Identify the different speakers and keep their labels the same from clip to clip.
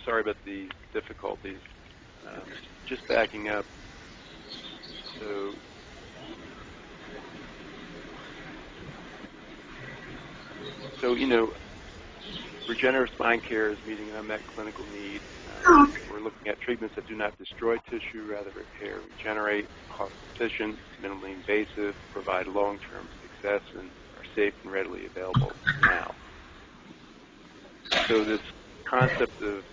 Speaker 1: Sorry about the difficulties. Just backing up. So regenerative spine care is meeting an unmet clinical need. We're looking at treatments that do not destroy tissue, rather repair, regenerate, cost-efficient, minimally invasive, provide long-term success, and are safe and readily available now. So this concept of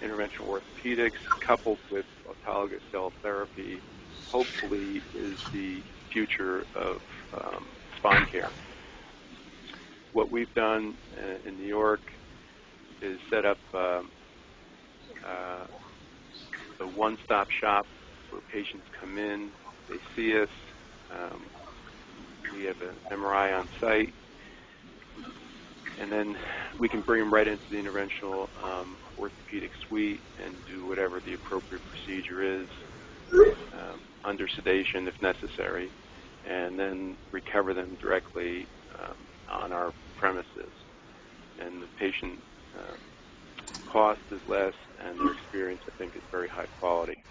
Speaker 1: interventional orthopedics coupled with autologous cell therapy hopefully is the future of spine care. What we've done in New York is set up a one-stop shop where patients come in, they see us, we have an MRI on site, and then we can bring them right into the interventional orthopedic suite and do whatever the appropriate procedure is under sedation if necessary, and then recover them directly on our premises. And the patient cost is less, and their experience, I think, is very high quality.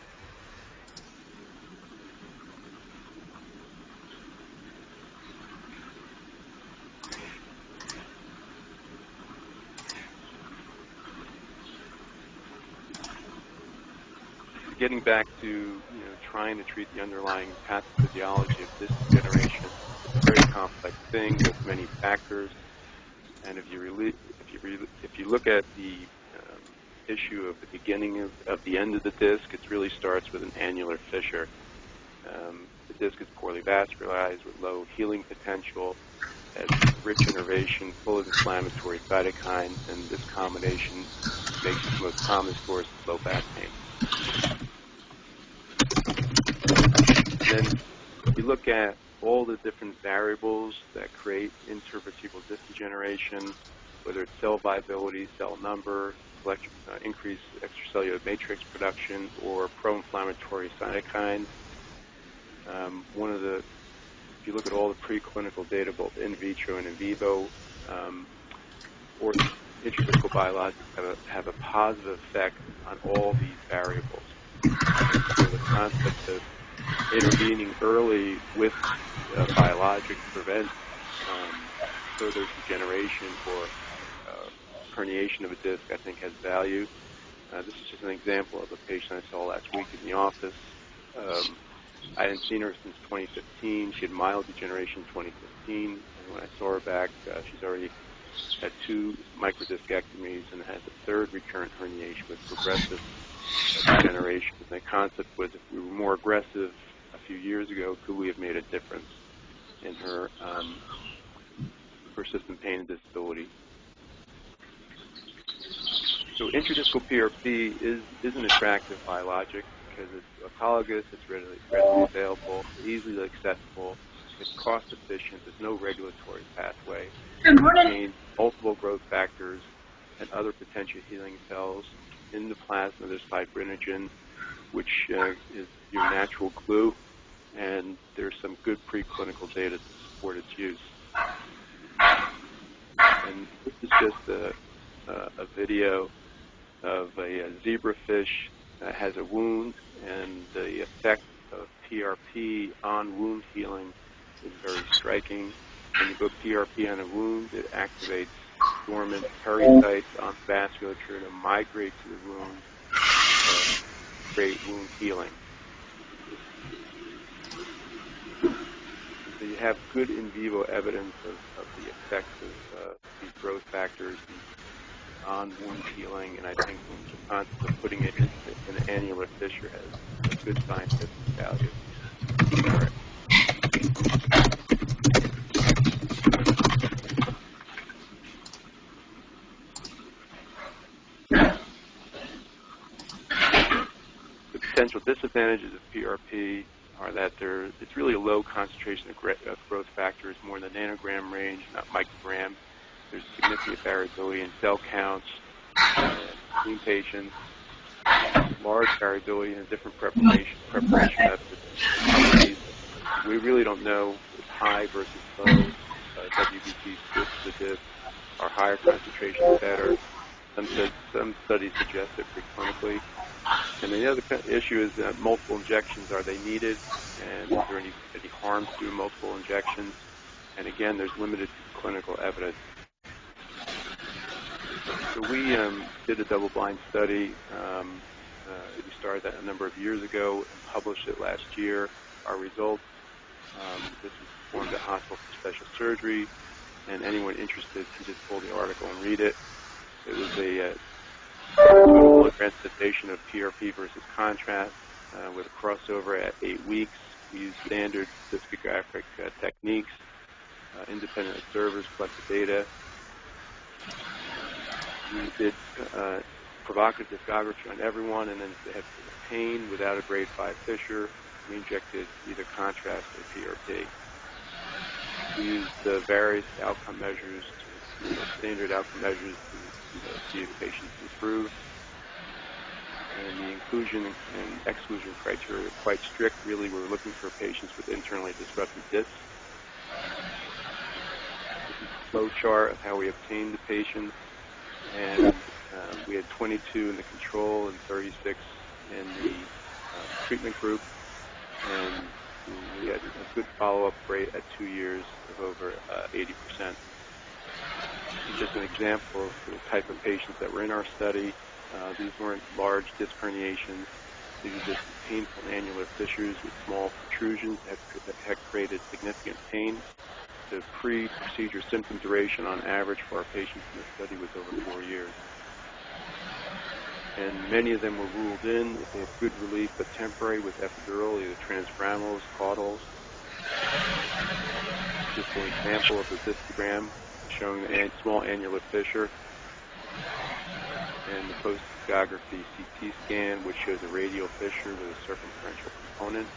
Speaker 1: Getting back to trying to treat the underlying pathophysiology of disdegeneration, it's a very complex thing with many factors. And if you look at the issue of the beginning of the end of the disc, it really starts with an annular fissure. The disc is poorly vascularized with low healing potential, has rich innervation, full of inflammatory cytokines, and this combination makes it the most common source of low back pain. And then you look at all the different variables that create intervertebral disc degeneration, whether it's cell viability, cell number, increased extracellular matrix production, or pro-inflammatory cytokines. If you look at all the preclinical data, both in vitro and in vivo, or intradiscal biologics have a positive effect on all these variables. So the concept of intervening early with biologics to prevent further degeneration or herniation of a disc, I think, has value. This is just an example of a patient I saw last week in the office. I hadn't seen her since 2015. She had mild degeneration in 2015, and when I saw her back, she's already had 2 microdiscectomies and has a 3rd recurrent herniation with progressive degeneration. And the concept was, if we were more aggressive a few years ago, could we have made a difference in her persistent pain and disability? So intradiscal PRP is an attractive biologic because it's autologous, it's readily available, easily accessible, it's cost efficient, there's no regulatory pathway. It contains multiple growth factors and other potential healing cells. In the plasma, there's fibrinogen, which is your natural glue, and there's some good preclinical data to support its use. And this is just a video of a zebrafish that has a wound, and the effect of PRP on wound healing is very striking. When you put PRP on a wound, it activates dormant pericytes on vasculature to migrate to the wound, create wound healing. So you have good in vivo evidence of the effects of these growth factors on wound healing, and I think the concept of putting it in an annular fissure has a good scientific value. All right. The potential disadvantages of PRP are that it's really a low concentration of growth factors, more in the nanogram range, not microgram. There's significant variability in cell counts between patients, large variability in different preparation methods. We really don't know if high versus low WBC splits the disc. Are higher concentrations better? Some studies suggest it preclinically. And the other issue is that multiple injections, are they needed? And is there any harm to do multiple injections? And again, there's limited clinical evidence. So we did a double-blind study. We started that a number of years ago and published it last year. Our results, this was performed at Hospital for Special Surgery, and anyone interested can just pull the article and read it. It was a total randomization of PRP versus contrast with a crossover at 8 weeks. We used standard discographic techniques. Independent observers collected data. We did provocative discography on everyone, and then if they had pain without a grade 5 fissure, we injected either contrast or PRP. We used various outcome measures, standard outcome measures to see if patients improve. And the inclusion and exclusion criteria are quite strict. Really, we're looking for patients with internally disrupted discs. This is a flow chart of how we obtained the patients. And we had 22 in the control and 36 in the treatment group. And we had a good follow-up rate at 2 years of over 80%. Just an example of the type of patients that were in our study. These weren't large disc herniations. These were just painful annular fissures with small protrusions that had created significant pain. The pre-procedure symptom duration on average for our patients in the study was over 4 years. And many of them were ruled in. They have good relief, but temporary with epidural, either transfemoral, caudals. Just an example of the discogram showing the small annular fissure. And the post-discography CT scan, which shows a radial fissure with a circumferential component.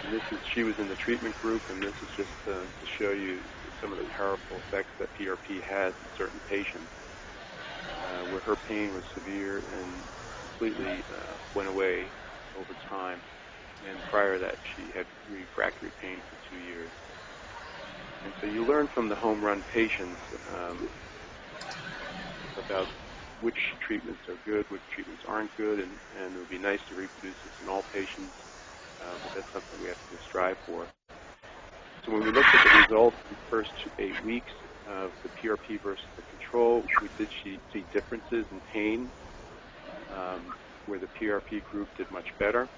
Speaker 1: And she was in the treatment group, and this is just to show you some of the powerful effects that PRP has in certain patients, where her pain was severe and completely went away over time. And prior to that, she had refractory pain for 2 years. And so you learn from the home run patients about which treatments are good, which treatments aren't good, and it would be nice to reproduce this in all patients, but that's something we have to strive for. So when we looked at the results in the first 8 weeks of the PRP versus the control, we did see differences in pain, where the PRP group did much better.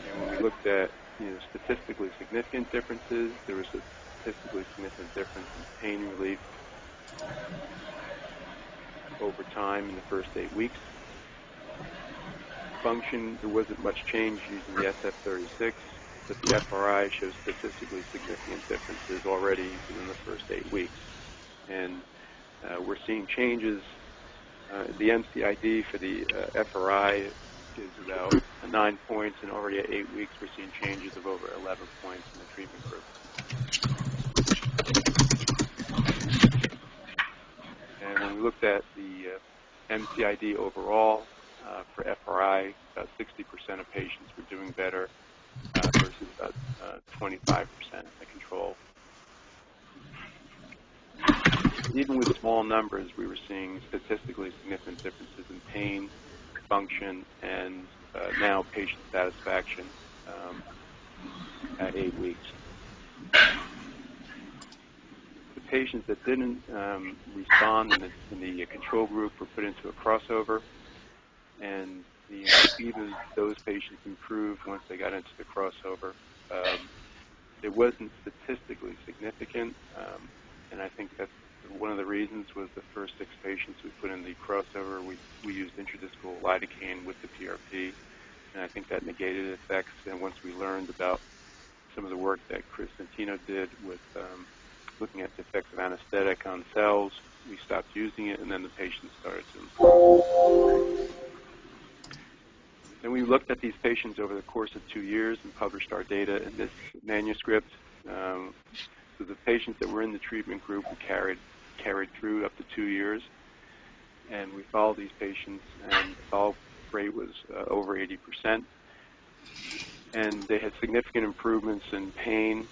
Speaker 1: And when we looked at statistically significant differences, there was a statistically significant difference in pain relief over time in the first 8 weeks. Function, there wasn't much change using the SF-36, but the FRI shows statistically significant differences already within the first 8 weeks. And we're seeing changes. The MCID for the FRI is about 9 points, and already at 8 weeks we're seeing changes of over 11 points in the treatment group. And when we looked at the MCID overall for FRI, about 60% of patients were doing better versus about 25% in the control. Even with small numbers, we were seeing statistically significant differences in pain, function, and now patient satisfaction at 8 weeks. The patients that didn't respond in the control group were put into a crossover, and even those patients improved once they got into the crossover. It wasn't statistically significant, and I think that's one of the reasons was the first 6 patients we put in the crossover, we used intradiscal lidocaine with the PRP, and I think that negated effects. And once we learned about some of the work that Chris Santino did with looking at the effects of anesthetic on cells, we stopped using it, and then the patients started to improve. Then we looked at these patients over the course of 2 years and published our data in this manuscript. So the patients that were in the treatment group we carried through up to 2 years, and we followed these patients, and the follow-up rate was over 80%. And they had significant improvements in pain,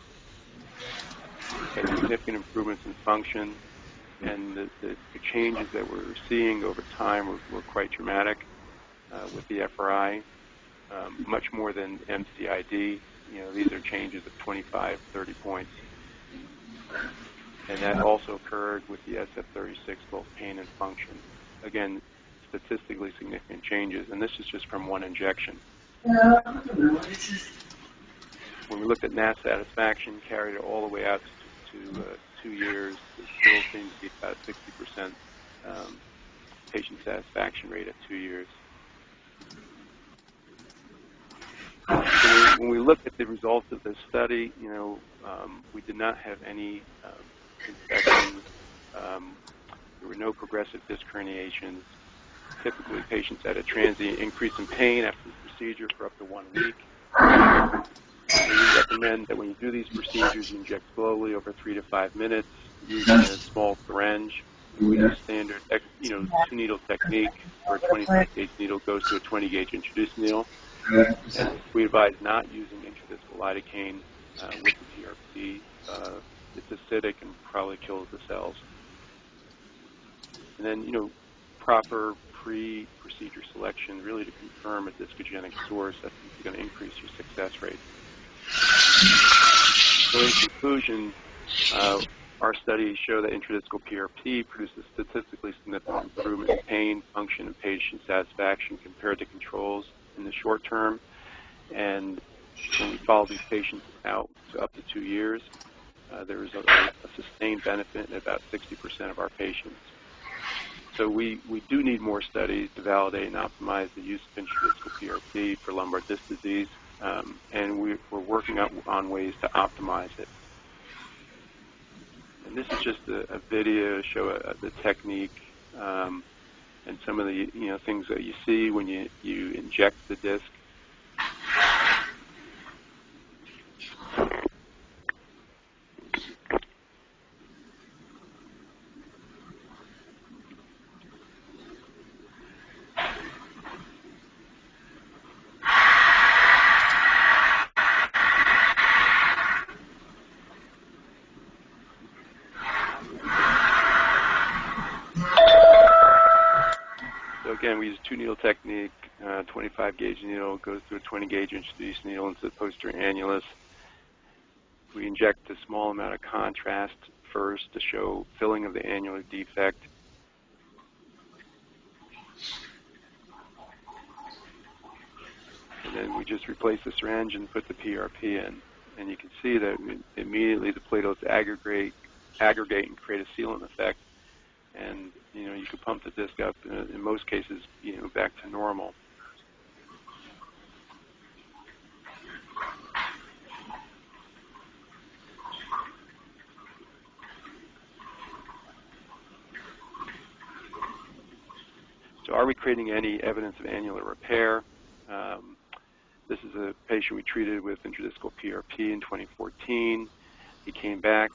Speaker 1: had significant improvements in function, And the changes that we're seeing over time were quite dramatic with the FRI, much more than MCID. These are changes of 25, 30 points. And that also occurred with the SF-36, both pain and function. Again, statistically significant changes, and this is just from one injection. When we looked at NAS satisfaction, carried it all the way out to 2 years, it still seems to be about 60% patient satisfaction rate at 2 years. So when we looked at the results of this study, we did not have any infections. There were no progressive disc herniations. Typically, patients had a transient increase in pain after the procedure for up to 1 week. We recommend that when you do these procedures, you inject slowly over 3 to 5 minutes using a small syringe. We use standard, 2-needle technique, where a 25-gauge needle goes to a 20-gauge introduced needle. And we advise not using intradiscal lidocaine with the PRP. It's acidic and probably kills the cells. And then, proper pre-procedure selection, really to confirm a discogenic source, that's going to increase your success rate. So in conclusion, our studies show that intradiscal PRP produces statistically significant improvement in pain, function, and patient satisfaction compared to controls in the short term. And when we follow these patients out to up to 2 years, there is a sustained benefit in about 60% of our patients. So we do need more studies to validate and optimize the use of intradiscal PRP for lumbar disc disease, and we're working on ways to optimize it. And this is just a video to show the technique and some of the things that you see when you inject the disc. Again, we use 2-needle technique, 25-gauge needle goes through a 20-gauge introduced needle into the posterior annulus. We inject a small amount of contrast first to show filling of the annular defect. And then we just replace the syringe and put the PRP in. And you can see that immediately the platelets aggregate and create a sealant effect. And you can pump the disc up in most cases, back to normal. So, are we creating any evidence of annular repair? This is a patient we treated with intradiscal PRP in 2014. He came back.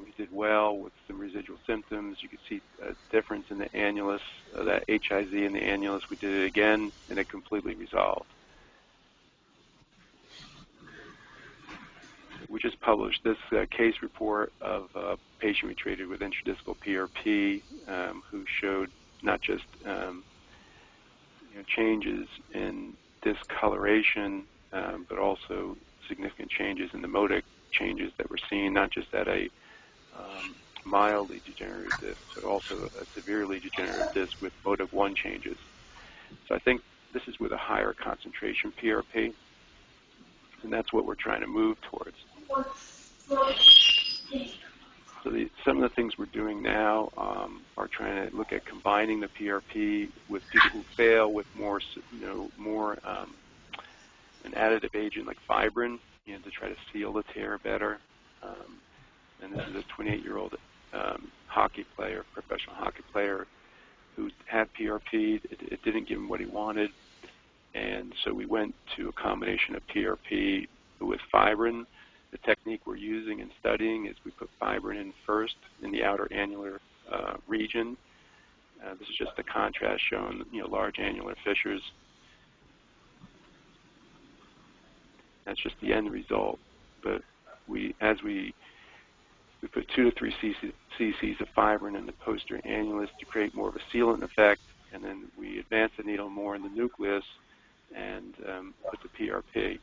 Speaker 1: He did well with some residual symptoms. You could see a difference in the annulus, that HIZ in the annulus. We did it again, and it completely resolved. We just published this case report of a patient we treated with intradiscal PRP who showed not just changes in discoloration, but also significant changes in the modic changes that we're seeing, not just at a mildly degenerative disc, but also a severely degenerative disc with motive 1 changes. So I think this is with a higher concentration PRP, and that's what we're trying to move towards. So some of the things we're doing now are trying to look at combining the PRP with people who fail with more an additive agent like fibrin, to try to seal the tear better. And this is a 28-year-old hockey player, professional hockey player, who had PRP. It didn't give him what he wanted, and so we went to a combination of PRP with fibrin. The technique we're using and studying is we put fibrin in first in the outer annular region. This is just a contrast showing large annular fissures. That's just the end result. But as we We put 2 to 3 cc's of fibrin in the posterior annulus to create more of a sealant effect, and then we advance the needle more in the nucleus and put the PRP.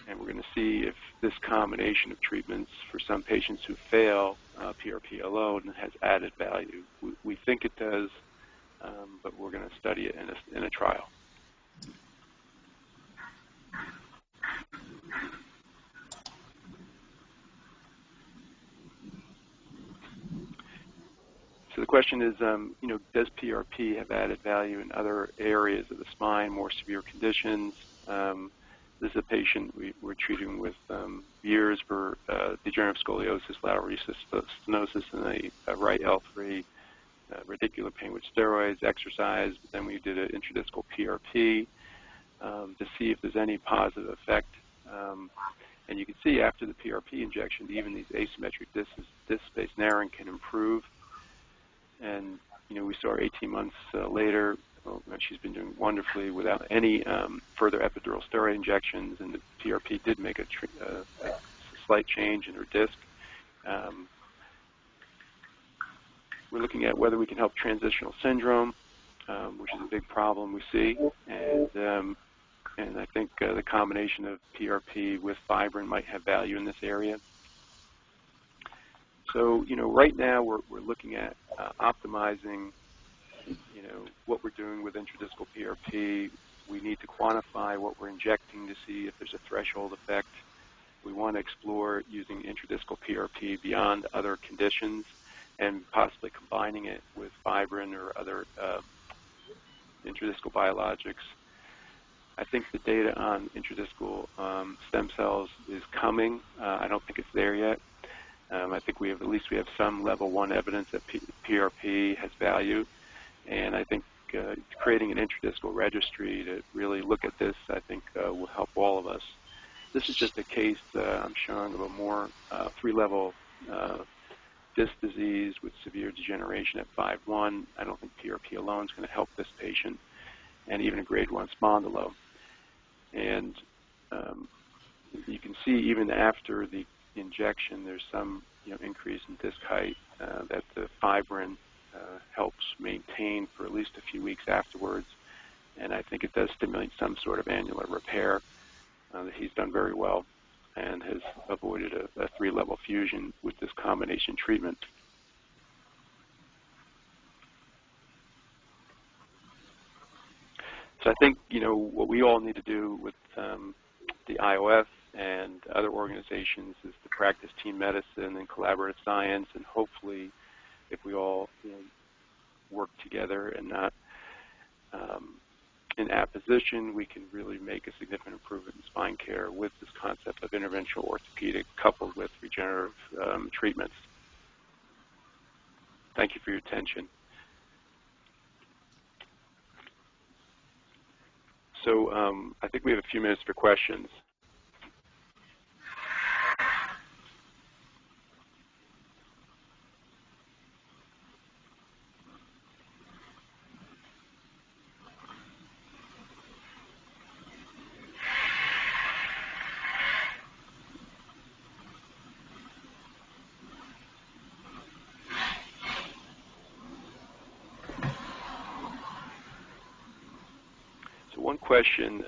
Speaker 1: And we're going to see if this combination of treatments for some patients who fail PRP alone has added value. We think it does, but we're going to study it in a trial. So the question is, does PRP have added value in other areas of the spine, more severe conditions? This is a patient we're treating with years for degenerative scoliosis, lateral recess stenosis, and a right L3, radicular pain with steroids, exercise. Then we did an intradiscal PRP to see if there's any positive effect. And you can see after the PRP injection, even these asymmetric disc space narrowing can improve. And we saw her 18 months later. She's been doing wonderfully without any further epidural steroid injections, and the PRP did make a slight change in her disc. We're looking at whether we can help transitional syndrome, which is a big problem we see, and I think the combination of PRP with fibrin might have value in this area. So, right now we're looking at optimizing, what we're doing with intradiscal PRP. We need to quantify what we're injecting to see if there's a threshold effect. We want to explore using intradiscal PRP beyond other conditions and possibly combining it with fibrin or other intradiscal biologics. I think the data on intradiscal stem cells is coming. I don't think it's there yet. I think we have some level 1 evidence that PRP has value, and I think creating an intradiscal registry to really look at this, I think, will help all of us. This is just a case I'm showing of a more 3-level disc disease with severe degeneration at 5-1. I don't think PRP alone is going to help this patient, and even a grade 1 spondylo. And you can see even after the injection, there's some increase in disc height that the fibrin helps maintain for at least a few weeks afterwards, and I think it does stimulate some sort of annular repair. He's done very well and has avoided a 3-level fusion with this combination treatment. So I think what we all need to do with the IOF and other organizations is to practice team medicine and collaborative science, and hopefully if we all work together and not in apposition, we can really make a significant improvement in spine care with this concept of interventional orthopedic coupled with regenerative treatments. Thank you for your attention. So I think we have a few minutes for questions. One question,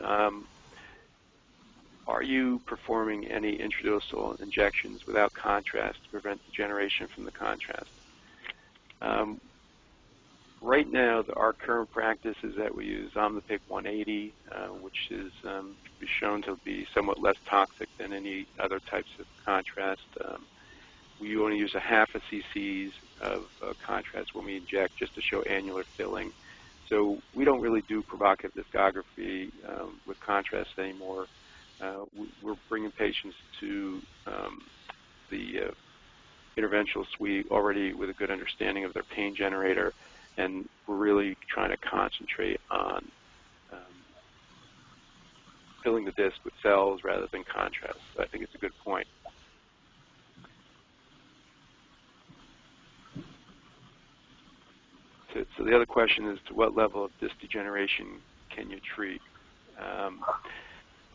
Speaker 1: are you performing any intradiscal injections without contrast to prevent degeneration from the contrast? Right now, our current practice is that we use Omnipic 180, which is shown to be somewhat less toxic than any other types of contrast. We only use 0.5 cc's of contrast when we inject just to show annular filling. So we don't really do provocative discography with contrast anymore. We're bringing patients to the interventional suite already with a good understanding of their pain generator, and we're really trying to concentrate on filling the disc with cells rather than contrast. So I think it's a good point. So the other question is, to what level of disc degeneration can you treat?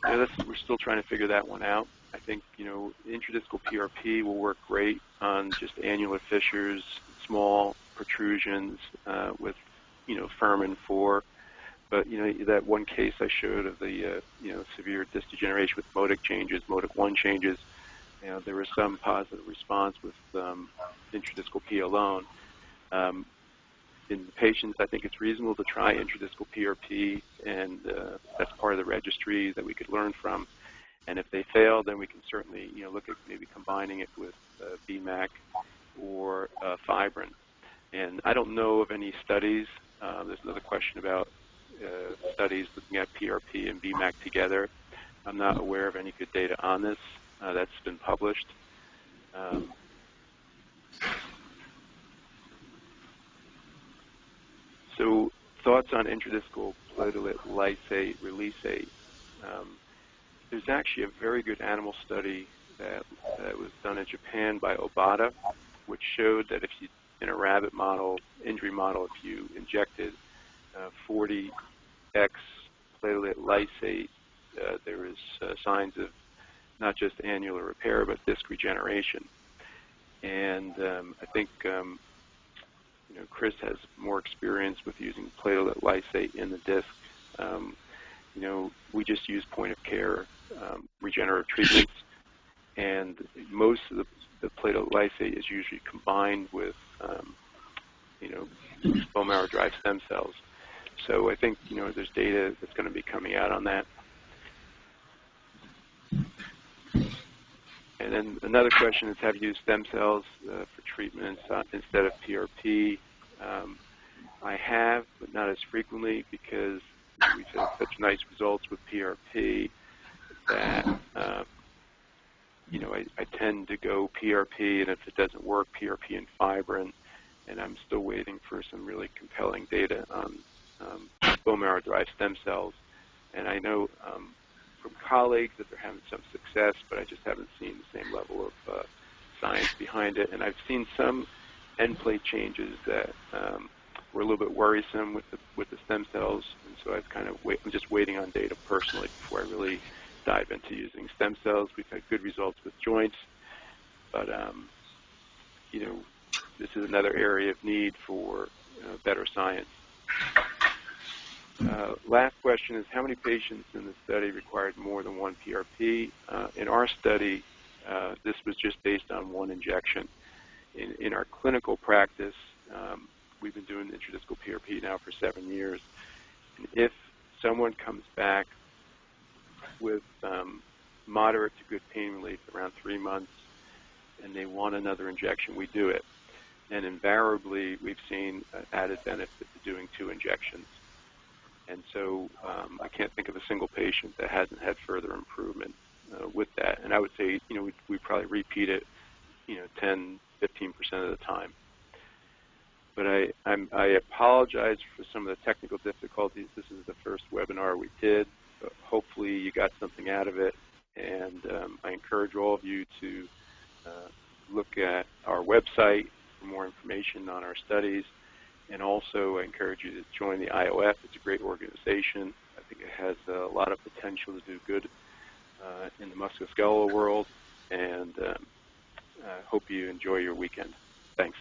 Speaker 1: We're still trying to figure that one out. I think, intradiscal PRP will work great on just annular fissures, small protrusions with, Furman 4. But, that one case I showed of the, severe disc degeneration with modic changes, modic 1 changes, there was some positive response with intradiscal P alone. In patients, I think it's reasonable to try intradiscal PRP, and that's part of the registry that we could learn from. And if they fail, then we can certainly, look at maybe combining it with BMAC or fibrin. And I don't know of any studies. There's another question about studies looking at PRP and BMAC together. I'm not aware of any good data on this that's been published. So thoughts on intradiscal platelet lysate releasate. There's actually a very good animal study that was done in Japan by Obata, which showed that if you, in a rabbit model, injury model, if you injected 40x platelet lysate, there is signs of not just annular repair, but disc regeneration. And I think Chris has more experience with using platelet lysate in the disc. We just use point-of-care regenerative treatments, and most of the platelet lysate is usually combined with, bone marrow-derived stem cells. So I think, there's data that's going to be coming out on that. And then another question is, have you used stem cells for treatment instead of PRP? I have, but not as frequently, because we've had such nice results with PRP that, I tend to go PRP, and if it doesn't work, PRP and fibrin. And I'm still waiting for some really compelling data on bone marrow-derived stem cells. And I know from colleagues that they're having some success, but I just haven't seen the same level of science behind it. And I've seen some end plate changes that were a little bit worrisome with the stem cells, and so I'm just waiting on data personally before I really dive into using stem cells. We've had good results with joints, but this is another area of need for better science. Last question is, how many patients in the study required more than one PRP? In our study, this was just based on one injection. In our clinical practice, we've been doing intradiscal PRP now for 7 years. And if someone comes back with moderate to good pain relief around 3 months and they want another injection, we do it. And invariably, we've seen added benefit to doing 2 injections. And so I can't think of a single patient that hasn't had further improvement with that. And I would say, we probably repeat it, 10, 15% of the time. But I apologize for some of the technical difficulties. This is the first webinar we did. But hopefully you got something out of it. And I encourage all of you to look at our website for more information on our studies. And also, I encourage you to join the IOF. It's a great organization. I think it has a lot of potential to do good in the musculoskeletal world. And I hope you enjoy your weekend. Thanks.